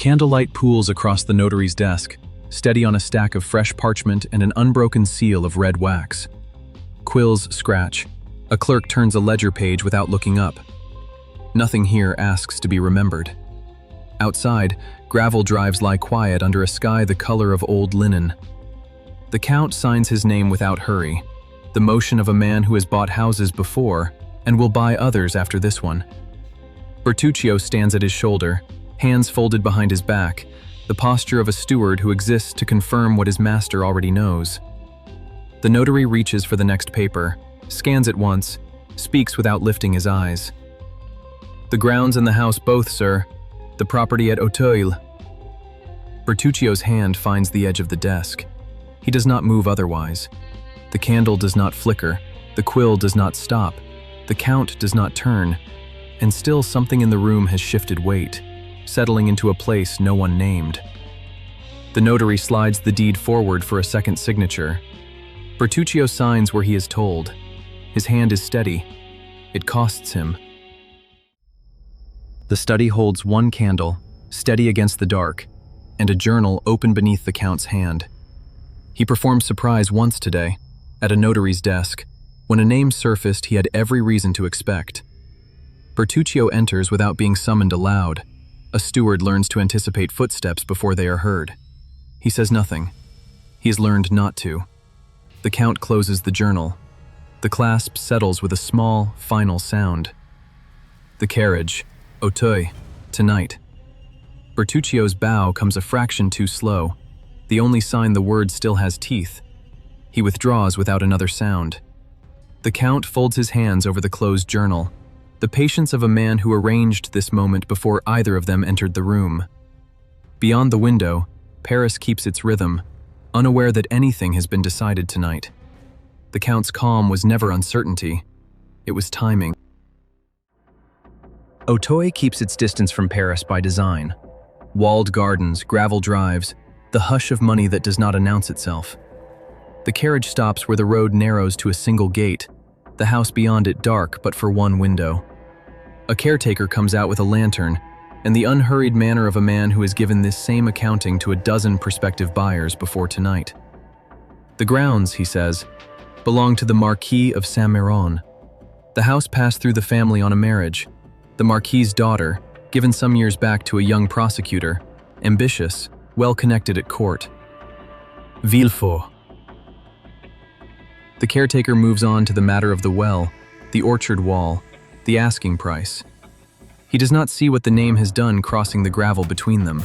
Candlelight pools across the notary's desk, steady on a stack of fresh parchment and an unbroken seal of red wax. Quills scratch. A clerk turns a ledger page without looking up. Nothing here asks to be remembered. Outside, gravel drives lie quiet under a sky the color of old linen. The Count signs his name without hurry, the motion of a man who has bought houses before and will buy others after this one. Bertuccio stands at his shoulder, hands folded behind his back, the posture of a steward who exists to confirm what his master already knows. The notary reaches for the next paper, scans it once, speaks without lifting his eyes. "The grounds and the house both, sir. The property at Auteuil." Bertuccio's hand finds the edge of the desk. He does not move otherwise. The candle does not flicker, the quill does not stop, the Count does not turn, and still something in the room has shifted weight, settling into a place no one named. The notary slides the deed forward for a second signature. Bertuccio signs where he is told. His hand is steady. It costs him. The study holds one candle, steady against the dark, and a journal open beneath the Count's hand. He performed surprise once today, at a notary's desk, when a name surfaced he had every reason to expect. Bertuccio enters without being summoned aloud. A steward learns to anticipate footsteps before they are heard. He says nothing. He has learned not to. The Count closes the journal. The clasp settles with a small, final sound. The carriage, Auteuil, tonight. Bertuccio's bow comes a fraction too slow, the only sign the word still has teeth. He withdraws without another sound. The Count folds his hands over the closed journal, the patience of a man who arranged this moment before either of them entered the room. Beyond the window, Paris keeps its rhythm, unaware that anything has been decided tonight. The Count's calm was never uncertainty. It was timing. Auteuil keeps its distance from Paris by design. Walled gardens, gravel drives, the hush of money that does not announce itself. The carriage stops where the road narrows to a single gate, the house beyond it dark but for one window. A caretaker comes out with a lantern, and the unhurried manner of a man who has given this same accounting to a dozen prospective buyers before tonight. "The grounds," he says, "belong to the Marquis of Saint-Méron. The house passed through the family on a marriage. The Marquis's daughter, given some years back to a young prosecutor, ambitious, well-connected at court. Villefort." The caretaker moves on to the matter of the well, the orchard wall, the asking price. He does not see what the name has done crossing the gravel between them.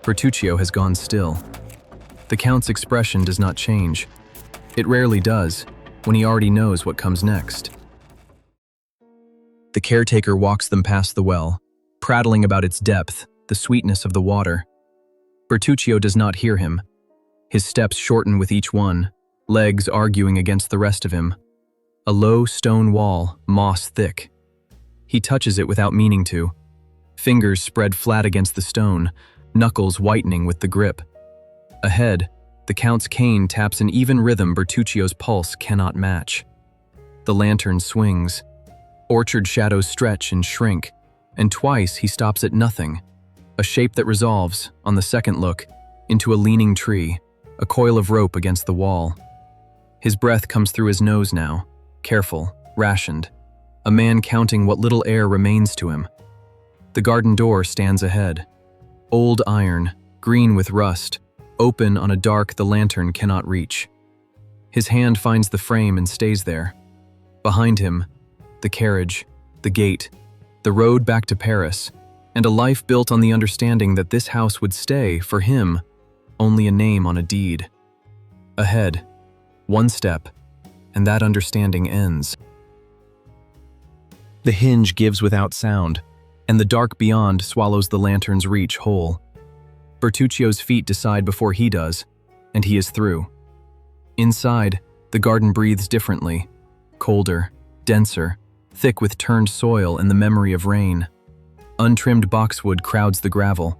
Bertuccio has gone still. The Count's expression does not change. It rarely does, when he already knows what comes next. The caretaker walks them past the well, prattling about its depth, the sweetness of the water. Bertuccio does not hear him. His steps shorten with each one, legs arguing against the rest of him. A low stone wall, moss thick. He touches it without meaning to. Fingers spread flat against the stone, knuckles whitening with the grip. Ahead, the Count's cane taps an even rhythm Bertuccio's pulse cannot match. The lantern swings. Orchard shadows stretch and shrink, and twice he stops at nothing, a shape that resolves, on the second look, into a leaning tree, a coil of rope against the wall. His breath comes through his nose now, careful, rationed, a man counting what little air remains to him. The garden door stands ahead. Old iron, green with rust, open on a dark the lantern cannot reach. His hand finds the frame and stays there. Behind him, the carriage, the gate, the road back to Paris, and a life built on the understanding that this house would stay, for him, only a name on a deed. Ahead, one step, and that understanding ends. The hinge gives without sound, and the dark beyond swallows the lantern's reach whole. Bertuccio's feet decide before he does, and he is through. Inside, the garden breathes differently, colder, denser, thick with turned soil and the memory of rain. Untrimmed boxwood crowds the gravel.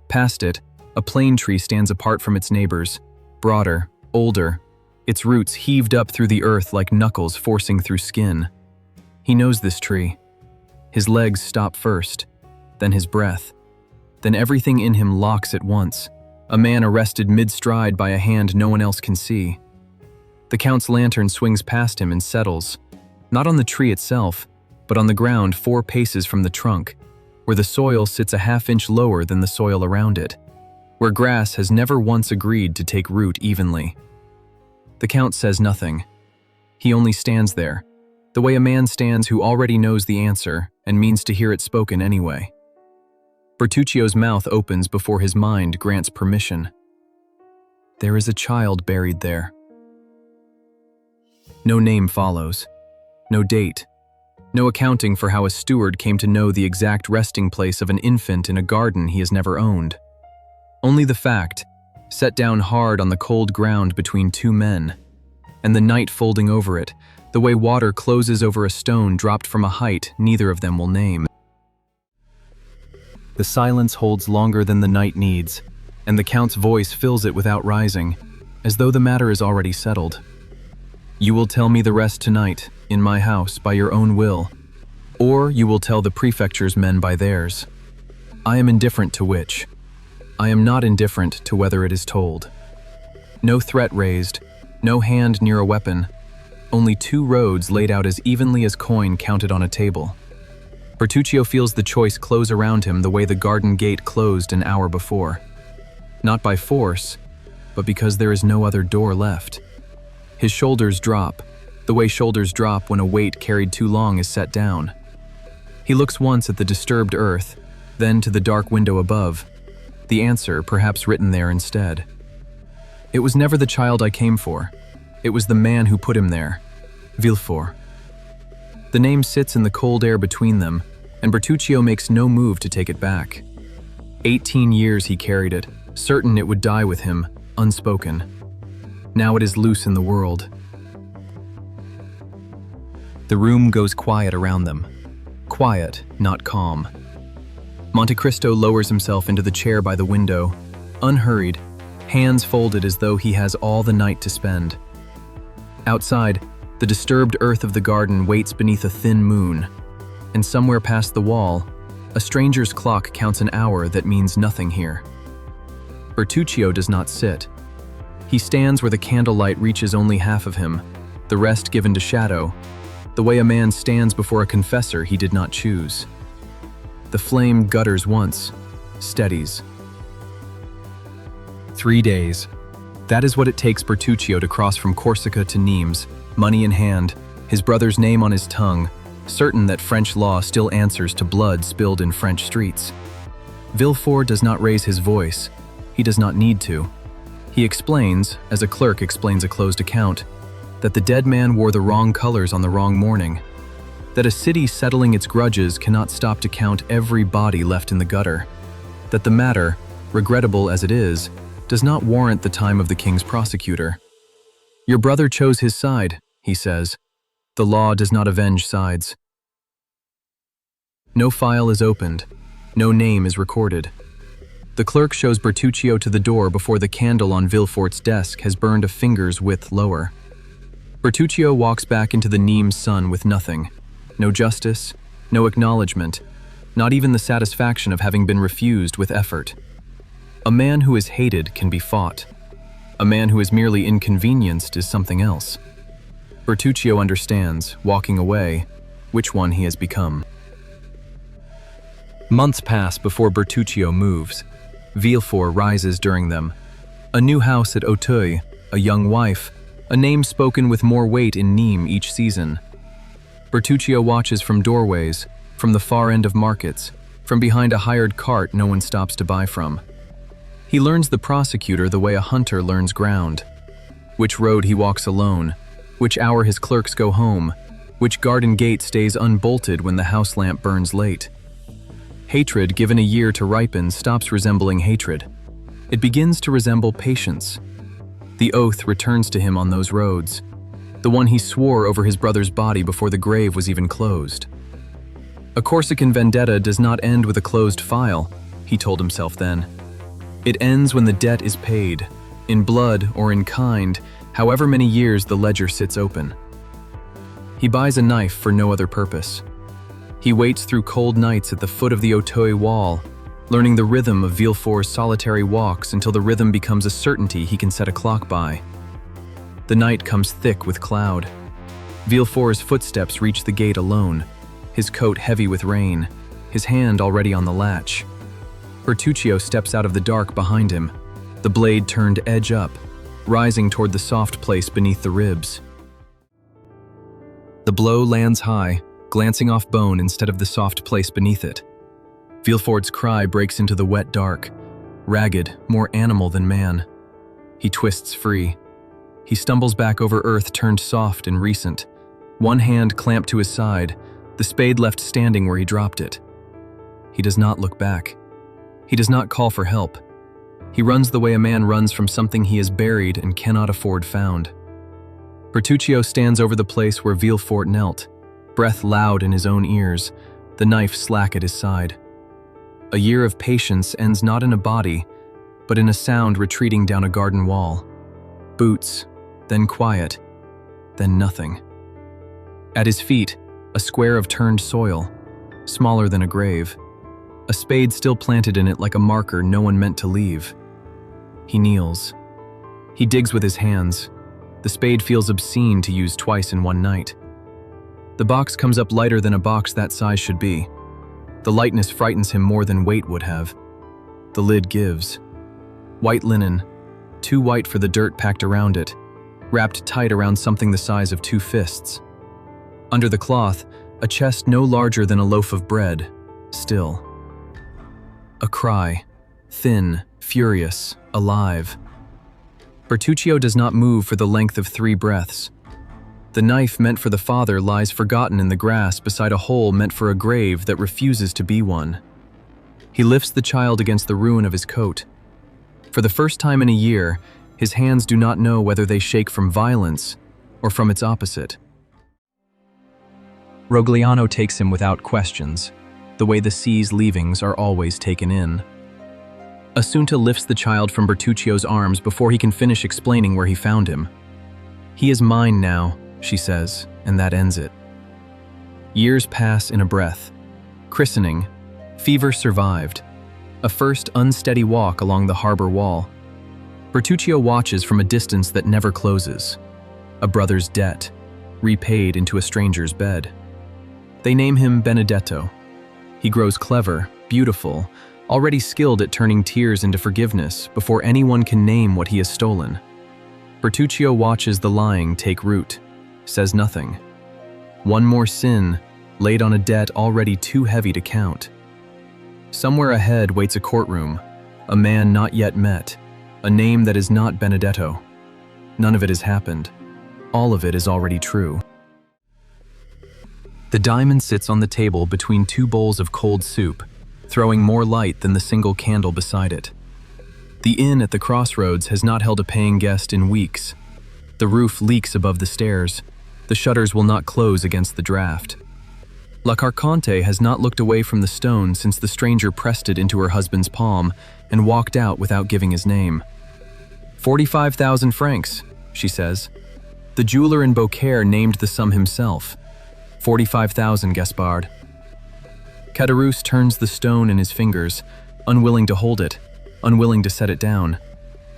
Past it, a plane tree stands apart from its neighbors, broader, older, its roots heaved up through the earth like knuckles forcing through skin. He knows this tree. His legs stop first, then his breath. Then everything in him locks at once, a man arrested mid-stride by a hand no one else can see. The Count's lantern swings past him and settles, not on the tree itself, but on the ground 4 paces from the trunk, where the soil sits a half-inch lower than the soil around it, where grass has never once agreed to take root evenly. The Count says nothing. He only stands there, the way a man stands who already knows the answer and means to hear it spoken anyway. Bertuccio's mouth opens before his mind grants permission. There is a child buried there. No name follows. No date. No accounting for how a steward came to know the exact resting place of an infant in a garden he has never owned. Only the fact, set down hard on the cold ground between 2 men, and the night folding over it, the way water closes over a stone dropped from a height neither of them will name. The silence holds longer than the night needs, and the Count's voice fills it without rising, as though the matter is already settled. You will tell me the rest tonight, in my house, by your own will, or you will tell the prefecture's men by theirs. I am indifferent to which. I am not indifferent to whether it is told. No threat raised, no hand near a weapon, only 2 roads laid out as evenly as coin counted on a table. Bertuccio feels the choice close around him the way the garden gate closed an hour before. Not by force, but because there is no other door left. His shoulders drop, the way shoulders drop when a weight carried too long is set down. He looks once at the disturbed earth, then to the dark window above, the answer perhaps written there instead. It was never the child I came for. It was the man who put him there, Villefort. The name sits in the cold air between them, and Bertuccio makes no move to take it back. 18 years he carried it, certain it would die with him, unspoken. Now it is loose in the world. The room goes quiet around them. Quiet, not calm. Monte Cristo lowers himself into the chair by the window, unhurried, hands folded as though he has all the night to spend. Outside, the disturbed earth of the garden waits beneath a thin moon, and somewhere past the wall, a stranger's clock counts an hour that means nothing here. Bertuccio does not sit. He stands where the candlelight reaches only half of him, the rest given to shadow, the way a man stands before a confessor he did not choose. The flame gutters once, steadies. 3 days. That is what it takes Bertuccio to cross from Corsica to Nimes, money in hand, his brother's name on his tongue, certain that French law still answers to blood spilled in French streets. Villefort does not raise his voice. He does not need to. He explains, as a clerk explains a closed account, that the dead man wore the wrong colors on the wrong morning, that a city settling its grudges cannot stop to count every body left in the gutter, that the matter, regrettable as it is, does not warrant the time of the king's prosecutor. Your brother chose his side, he says. The law does not avenge sides. No file is opened. No name is recorded. The clerk shows Bertuccio to the door before the candle on Villefort's desk has burned a finger's width lower. Bertuccio walks back into the Nimes sun with nothing. No justice, no acknowledgement, not even the satisfaction of having been refused with effort. A man who is hated can be fought. A man who is merely inconvenienced is something else. Bertuccio understands, walking away, which one he has become. Months pass before Bertuccio moves. Villefort rises during them. A new house at Auteuil, a young wife, a name spoken with more weight in Nimes each season. Bertuccio watches from doorways, from the far end of markets, from behind a hired cart no one stops to buy from. He learns the prosecutor the way a hunter learns ground. Which road he walks alone, which hour his clerks go home, which garden gate stays unbolted when the house lamp burns late. Hatred given a year to ripen stops resembling hatred. It begins to resemble patience. The oath returns to him on those roads, the one he swore over his brother's body before the grave was even closed. A Corsican vendetta does not end with a closed file, he told himself then. It ends when the debt is paid, in blood or in kind, however many years the ledger sits open. He buys a knife for no other purpose. He waits through cold nights at the foot of the Auteuil wall, learning the rhythm of Villefort's solitary walks until the rhythm becomes a certainty he can set a clock by. The night comes thick with cloud. Villefort's footsteps reach the gate alone, his coat heavy with rain, his hand already on the latch. Bertuccio steps out of the dark behind him, the blade turned edge up, rising toward the soft place beneath the ribs. The blow lands high, glancing off bone instead of the soft place beneath it. Villefort's cry breaks into the wet dark, ragged, more animal than man. He twists free. He stumbles back over earth turned soft and recent, one hand clamped to his side, the spade left standing where he dropped it. He does not look back. He does not call for help. He runs the way a man runs from something he has buried and cannot afford found. Bertuccio stands over the place where Villefort knelt, breath loud in his own ears, the knife slack at his side. A year of patience ends not in a body, but in a sound retreating down a garden wall. Boots, then quiet, then nothing. At his feet, a square of turned soil, smaller than a grave, a spade still planted in it like a marker no one meant to leave. He kneels. He digs with his hands. The spade feels obscene to use twice in one night. The box comes up lighter than a box that size should be. The lightness frightens him more than weight would have. The lid gives. White linen, too white for the dirt packed around it, wrapped tight around something the size of 2 fists. Under the cloth, a chest no larger than a loaf of bread, still. A cry, thin, furious, alive. Bertuccio does not move for the length of 3 breaths. The knife meant for the father lies forgotten in the grass beside a hole meant for a grave that refuses to be one. He lifts the child against the ruin of his coat. For the first time in a year, his hands do not know whether they shake from violence or from its opposite. Rogliano takes him without questions, the way the sea's leavings are always taken in. Assunta lifts the child from Bertuccio's arms before he can finish explaining where he found him. "He is mine now," she says, and that ends it. Years pass in a breath. Christening, fever survived, a first unsteady walk along the harbor wall. Bertuccio watches from a distance that never closes. A brother's debt, repaid into a stranger's bed. They name him Benedetto. He grows clever, beautiful, already skilled at turning tears into forgiveness before anyone can name what he has stolen. Bertuccio watches the lying take root, says nothing. One more sin, laid on a debt already too heavy to count. Somewhere ahead waits a courtroom, a man not yet met, a name that is not Benedetto. None of it has happened. All of it is already true. The diamond sits on the table between 2 bowls of cold soup, throwing more light than the single candle beside it. The inn at the crossroads has not held a paying guest in weeks. The roof leaks above the stairs. The shutters will not close against the draft. La Carconte has not looked away from the stone since the stranger pressed it into her husband's palm and walked out without giving his name. 45,000 francs, she says. The jeweler in Beaucaire named the sum himself. 45,000, Gaspard. Caderousse turns the stone in his fingers, unwilling to hold it, unwilling to set it down.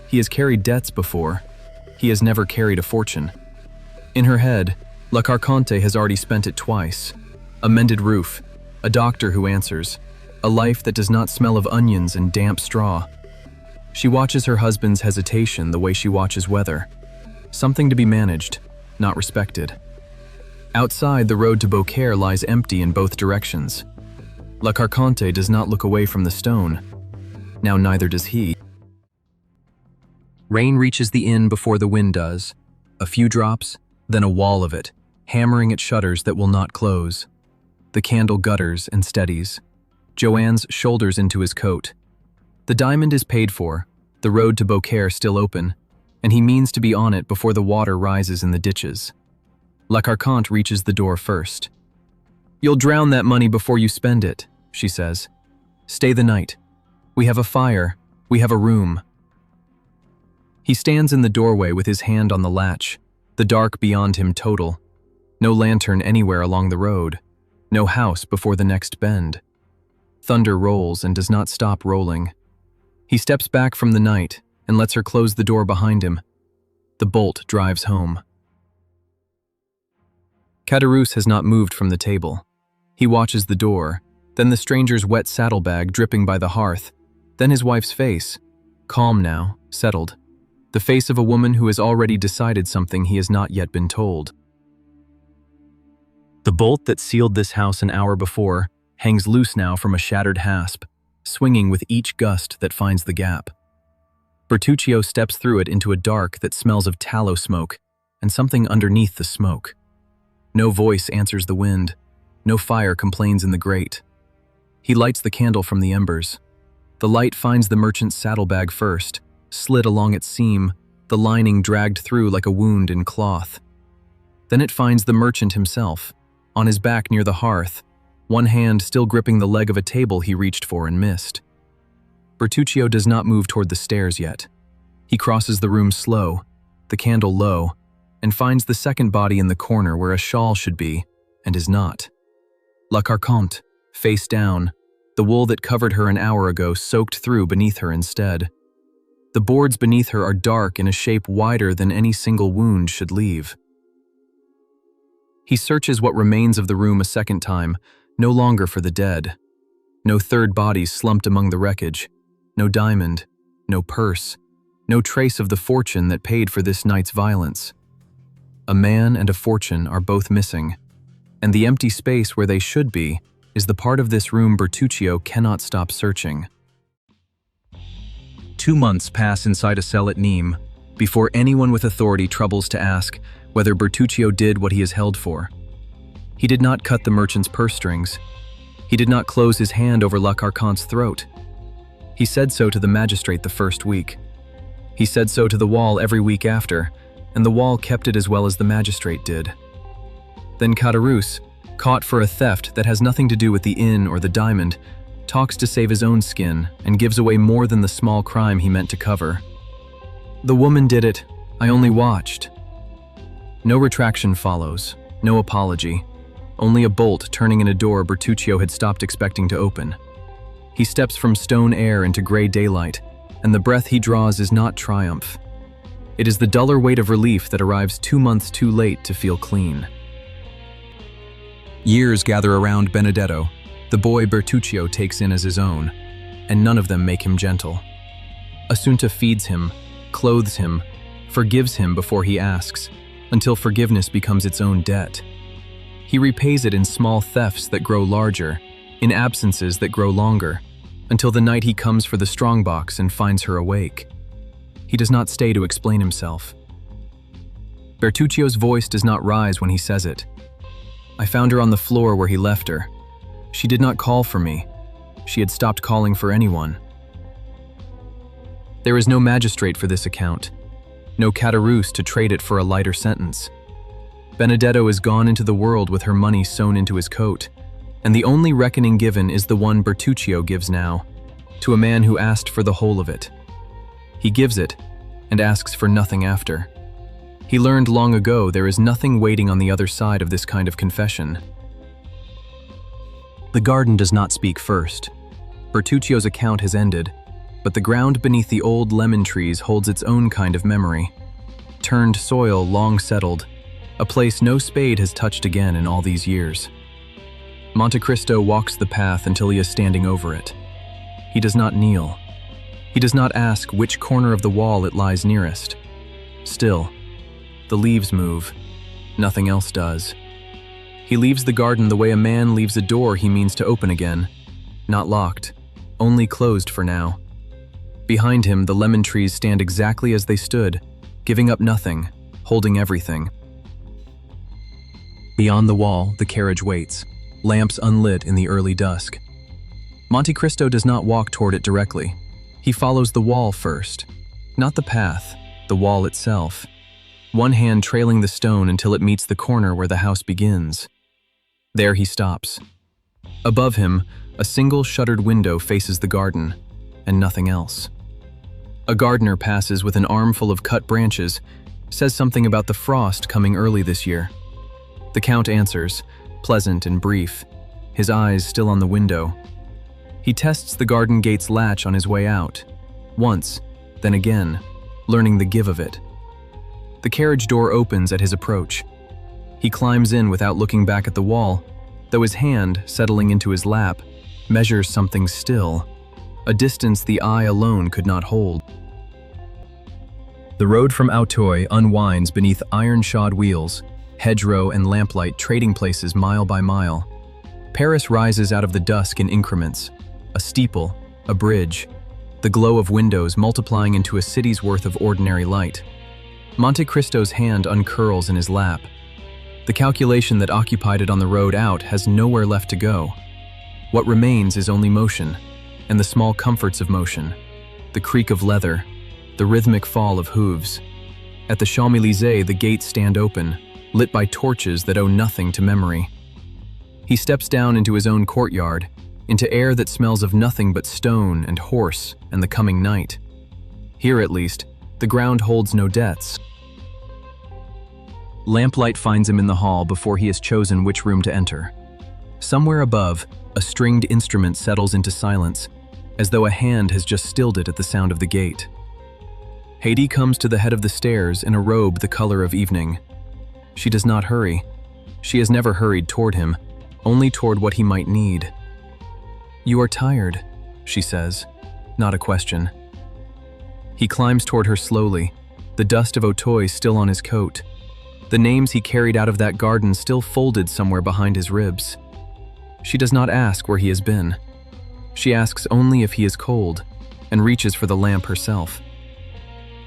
He has carried debts before. He has never carried a fortune. In her head, La Carconte has already spent it twice. A mended roof, a doctor who answers, a life that does not smell of onions and damp straw. She watches her husband's hesitation the way she watches weather. Something to be managed, not respected. Outside, the road to Beaucaire lies empty in both directions. La Carconte does not look away from the stone. Now neither does he. Rain reaches the inn before the wind does. A few drops, then a wall of it, hammering at shutters that will not close. The candle gutters and steadies. Joanne's shoulders into his coat. The diamond is paid for, the road to Beaucaire still open, and he means to be on it before the water rises in the ditches. La Carconte reaches the door first. "You'll drown that money before you spend it," she says. "Stay the night. We have a fire. We have a room." He stands in the doorway with his hand on the latch, the dark beyond him total. No lantern anywhere along the road. No house before the next bend. Thunder rolls and does not stop rolling. He steps back from the night and lets her close the door behind him. The bolt drives home. KORAS has not moved from the table. He watches the door, then the stranger's wet saddlebag dripping by the hearth, then his wife's face, calm now, settled. The face of a woman who has already decided something he has not yet been told. The bolt that sealed this house an hour before hangs loose now from a shattered hasp, swinging with each gust that finds the gap. Bertuccio steps through it into a dark that smells of tallow smoke and something underneath the smoke. No voice answers the wind. No fire complains in the grate. He lights the candle from the embers. The light finds the merchant's saddlebag first, slit along its seam, the lining dragged through like a wound in cloth. Then it finds the merchant himself, on his back near the hearth, one hand still gripping the leg of a table he reached for and missed. Bertuccio does not move toward the stairs yet. He crosses the room slow, the candle low, and finds the second body in the corner where a shawl should be, and is not. La Carconte, face down, the wool that covered her an hour ago soaked through beneath her instead. The boards beneath her are dark in a shape wider than any single wound should leave. He searches what remains of the room a second time, no longer for the dead. No third bodies slumped among the wreckage, no diamond, no purse, no trace of the fortune that paid for this night's violence. A man and a fortune are both missing, and the empty space where they should be is the part of this room Bertuccio cannot stop searching. 2 months pass inside a cell at Nîmes before anyone with authority troubles to ask whether Bertuccio did what he is held for. He did not cut the merchant's purse strings. He did not close his hand over La Carconte's throat. He said so to the magistrate the first week. He said so to the wall every week after, and the wall kept it as well as the magistrate did. Then KORAS, caught for a theft that has nothing to do with the inn or the diamond, talks to save his own skin and gives away more than the small crime he meant to cover. The woman did it, I only watched. No retraction follows, no apology, only a bolt turning in a door Bertuccio had stopped expecting to open. He steps from stone air into gray daylight, and the breath he draws is not triumph. It is the duller weight of relief that arrives 2 months too late to feel clean. Years gather around Benedetto, the boy Bertuccio takes in as his own, and none of them make him gentle. Assunta feeds him, clothes him, forgives him before he asks, until forgiveness becomes its own debt. He repays it in small thefts that grow larger, in absences that grow longer, until the night he comes for the strongbox and finds her awake. He does not stay to explain himself. Bertuccio's voice does not rise when he says it. I found her on the floor where he left her. She did not call for me. She had stopped calling for anyone. There is no magistrate for this account, no KORAS to trade it for a lighter sentence. Benedetto is gone into the world with her money sewn into his coat, and the only reckoning given is the one Bertuccio gives now, to a man who asked for the whole of it. He gives it, and asks for nothing after. He learned long ago there is nothing waiting on the other side of this kind of confession. The garden does not speak first. Bertuccio's account has ended, but the ground beneath the old lemon trees holds its own kind of memory. Turned soil long settled, a place no spade has touched again in all these years. Monte Cristo walks the path until he is standing over it. He does not kneel. He does not ask which corner of the wall it lies nearest. Still, the leaves move. Nothing else does. He leaves the garden the way a man leaves a door he means to open again. Not locked, only closed for now. Behind him, the lemon trees stand exactly as they stood, giving up nothing, holding everything. Beyond the wall, the carriage waits, lamps unlit in the early dusk. Monte Cristo does not walk toward it directly. He follows the wall first, not the path, the wall itself, one hand trailing the stone until it meets the corner where the house begins. There he stops. Above him, a single shuttered window faces the garden, and nothing else. A gardener passes with an armful of cut branches, says something about the frost coming early this year. The Count answers, pleasant and brief, his eyes still on the window. He tests the garden gate's latch on his way out. Once, then again, learning the give of it. The carriage door opens at his approach. He climbs in without looking back at the wall, though his hand, settling into his lap, measures something still, a distance the eye alone could not hold. The road from Auteuil unwinds beneath iron-shod wheels, hedgerow and lamplight trading places mile by mile. Paris rises out of the dusk in increments, a steeple, a bridge, the glow of windows multiplying into a city's worth of ordinary light. Monte Cristo's hand uncurls in his lap. The calculation that occupied it on the road out has nowhere left to go. What remains is only motion, and the small comforts of motion, the creak of leather, the rhythmic fall of hooves. At the Champs-Élysées, the gates stand open, lit by torches that owe nothing to memory. He steps down into his own courtyard, into air that smells of nothing but stone and horse and the coming night. Here, at least, the ground holds no debts. Lamplight finds him in the hall before he has chosen which room to enter. Somewhere above, a stringed instrument settles into silence, as though a hand has just stilled it at the sound of the gate. Haydée comes to the head of the stairs in a robe the color of evening. She does not hurry. She has never hurried toward him, only toward what he might need. "You are tired," she says, not a question. He climbs toward her slowly, the dust of Auteuil still on his coat, the names he carried out of that garden still folded somewhere behind his ribs. She does not ask where he has been. She asks only if he is cold, and reaches for the lamp herself.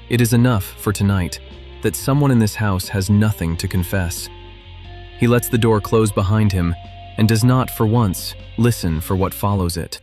It is enough, for tonight, that someone in this house has nothing to confess. He lets the door close behind him, and does not, for once, listen for what follows it.